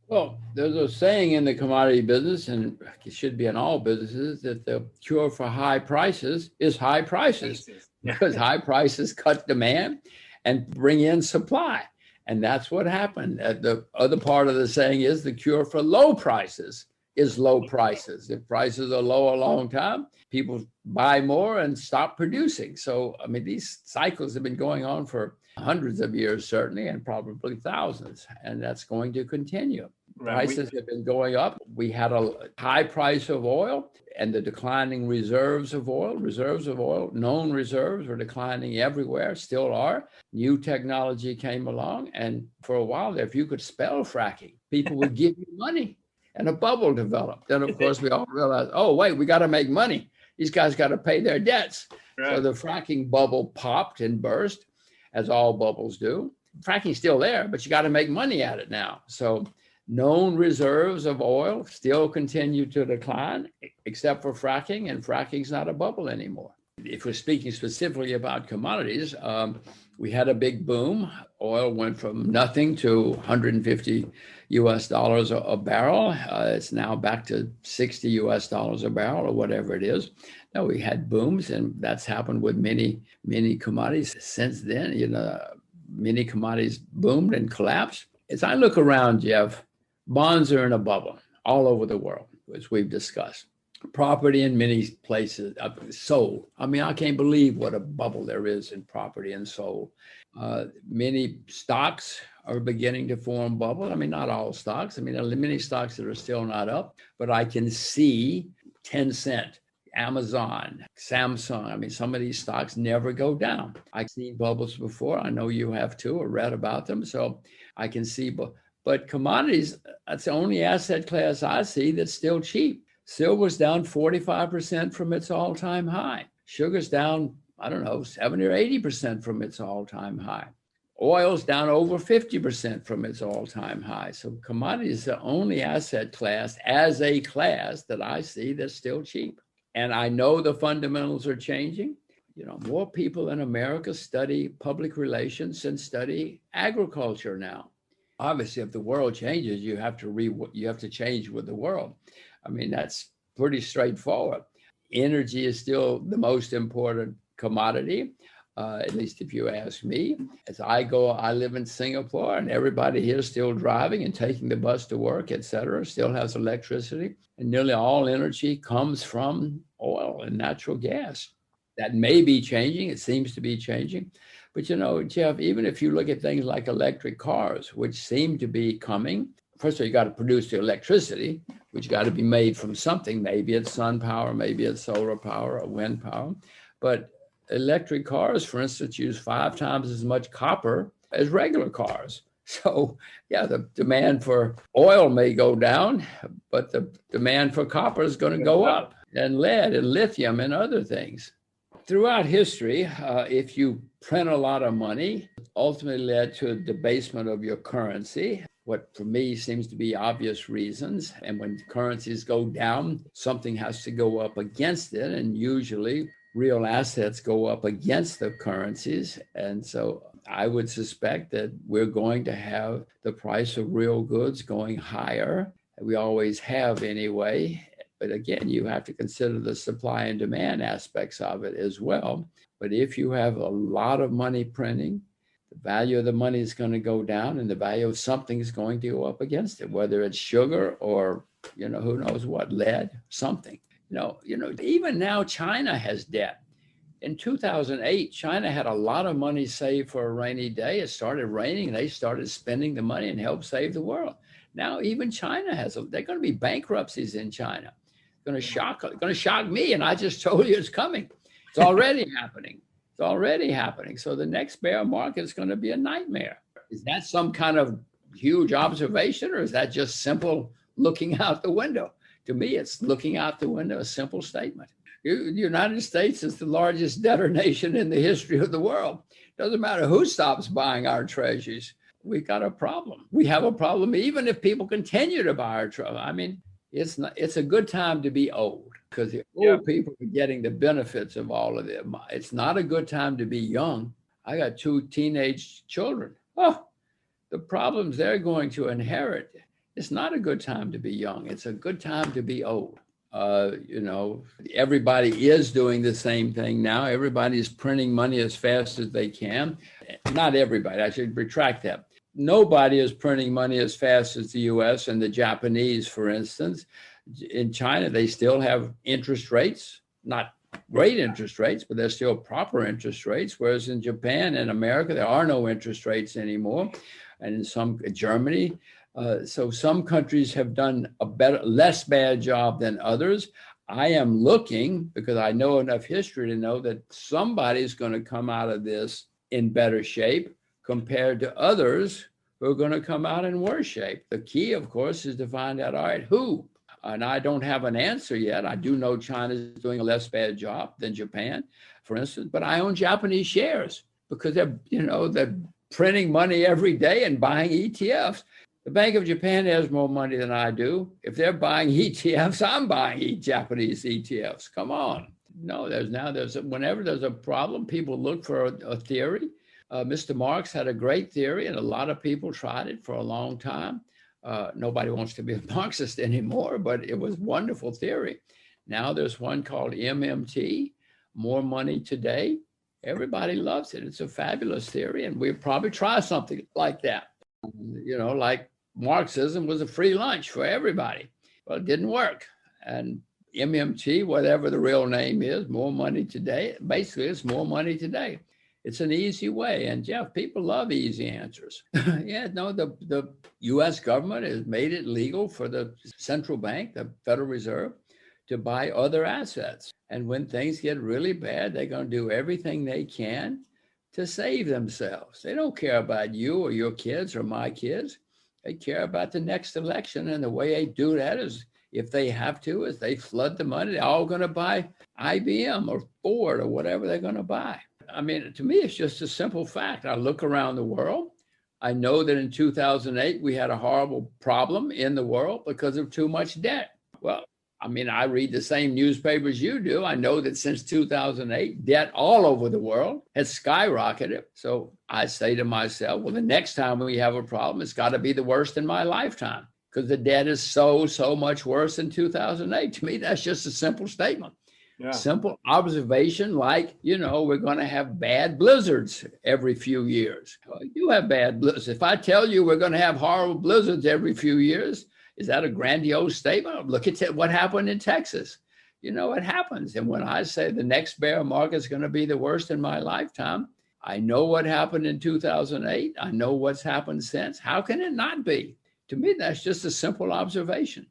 Well, there's a saying in the commodity business, and it should be in all businesses, that the cure for high prices is high prices, Yeah. because high prices cut demand and bring in supply. And that's what happened. The other part of the saying is the cure for low prices is low prices. If prices are low a long time, people buy more and stop producing. So, I mean, these cycles have been going on for hundreds of years, certainly, and probably thousands, and that's going to continue. Right. Prices have been going up. We had a high price of oil and the declining reserves of oil, known reserves were declining everywhere, still are. New technology came along. And for a while there, if you could spell fracking, people would give you money and a bubble developed. Then, of course, we all realized, oh, wait, we got to make money. These guys got to pay their debts. Right. So the fracking bubble popped and burst, as all bubbles do. Fracking's still there, but you got to make money at it now. So known reserves of oil still continue to decline, except for fracking, and fracking's not a bubble anymore. If we're speaking specifically about commodities, we had a big boom. Oil went from nothing to 150 US dollars a barrel. It's now back to 60 US dollars a barrel or whatever it is. Now, we had booms, and that's happened with many commodities since then. You know, many commodities boomed and collapsed. As I look around, Jeff, bonds are in a bubble all over the world, as we've discussed. Property in many places sold. I mean, I can't believe what a bubble there is in property and sold. Many stocks are beginning to form bubble. I mean, not all stocks. I mean, there are many stocks that are still not up, but I can see Tencent, Amazon, Samsung. I mean, some of these stocks never go down. I've seen bubbles before. I know you have too, or read about them. So I can see, but commodities, that's the only asset class I see that's still cheap. Silver's down 45% from its all-time high. Sugar's down, I don't know, 70 or 80% from its all-time high. Oil's down over 50% from its all-time high. So commodities is the only asset class as a class that I see that's still cheap. And I know the fundamentals are changing. You know, more people in America study public relations and study agriculture now. Obviously, if the world changes, you have to change with the world. I mean, that's pretty straightforward. Energy is still the most important commodity, at least if you ask me. As I live in Singapore, and everybody here is still driving and taking the bus to work, et cetera, still has electricity. And nearly all energy comes from oil and natural gas. That may be changing. It seems to be changing. But, you know, Jeff, even if you look at things like electric cars, which seem to be coming, first of all, you got to produce the electricity, which got to be made from something. Maybe it's sun power, maybe it's solar power or wind power. But electric cars, for instance, use 5 times as much copper as regular cars. So, yeah, the demand for oil may go down, but the demand for copper is going to go up, and lead and lithium and other things. Throughout history, if you print a lot of money, ultimately led to a debasement of your currency, what for me seems to be obvious reasons. And when currencies go down, something has to go up against it. And usually real assets go up against the currencies. And so I would suspect that we're going to have the price of real goods going higher. We always have anyway. But again, you have to consider the supply and demand aspects of it as well. But if you have a lot of money printing, the value of the money is going to go down, and the value of something is going to go up against it, whether it's sugar or, you know, who knows what, lead, something. You know, even now China has debt. In 2008, China had a lot of money saved for a rainy day. It started raining, and they started spending the money and helped save the world. Now even China they're going to be bankruptcies in China. Going to shock me, and I just told you it's coming. It's already happening. It's already happening. So the next bear market is going to be a nightmare. Is that some kind of huge observation, or is that just simple looking out the window? To me, it's looking out the window, a simple statement. The United States is the largest debtor nation in the history of the world. Doesn't matter who stops buying our treasuries. We've got a problem. We have a problem even if people continue to buy our treasuries. I mean, it's a good time to be old, because the old people are getting the benefits of all of it. It's not a good time to be young. I got 2 teenage children. Oh, the problems they're going to inherit. It's not a good time to be young. It's a good time to be old. Everybody is doing the same thing now. Everybody is printing money as fast as they can. Not everybody, I should retract that. Nobody is printing money as fast as the US and the Japanese, for instance. In China, they still have interest rates, not great interest rates, but they're still proper interest rates. Whereas in Japan and America, there are no interest rates anymore. And in Germany, so some countries have done a less bad job than others. I am looking, because I know enough history to know that somebody's going to come out of this in better shape compared to others who are going to come out in worse shape. The key, of course, is to find out, all right, who? And I don't have an answer yet. I do know China is doing a less bad job than Japan, for instance, but I own Japanese shares because they're printing money every day and buying ETFs. The Bank of Japan has more money than I do. If they're buying ETFs, I'm buying Japanese ETFs. Come on. No, whenever there's a problem, people look for a theory. Mr. Marx had a great theory, and a lot of people tried it for a long time. Nobody wants to be a Marxist anymore, but it was a wonderful theory. Now there's one called MMT, More Money Today. Everybody loves it. It's a fabulous theory, and we'll probably try something like that. Like Marxism was a free lunch for everybody. Well, it didn't work. And MMT, whatever the real name is, More Money Today, basically it's more money today. It's an easy way. And Jeff, people love easy answers. The US government has made it legal for the central bank, the Federal Reserve, to buy other assets. And when things get really bad, they're going to do everything they can to save themselves. They don't care about you or your kids or my kids. They care about the next election. And the way they do that is, if they have to, is they flood the money. They're all going to buy IBM or Ford or whatever they're going to buy. I mean, to me, it's just a simple fact. I look around the world. I know that in 2008, we had a horrible problem in the world because of too much debt. Well, I mean, I read the same newspapers you do. I know that since 2008, debt all over the world has skyrocketed. So I say to myself, well, the next time we have a problem, it's got to be the worst in my lifetime because the debt is so much worse than 2008. To me, that's just a simple statement. Yeah. Simple observation, like, we're going to have bad blizzards every few years. Well, you have bad blizzards. If I tell you we're going to have horrible blizzards every few years, is that a grandiose statement? Look at what happened in Texas. It happens. And when I say the next bear market is going to be the worst in my lifetime, I know what happened in 2008. I know what's happened since. How can it not be? To me, that's just a simple observation.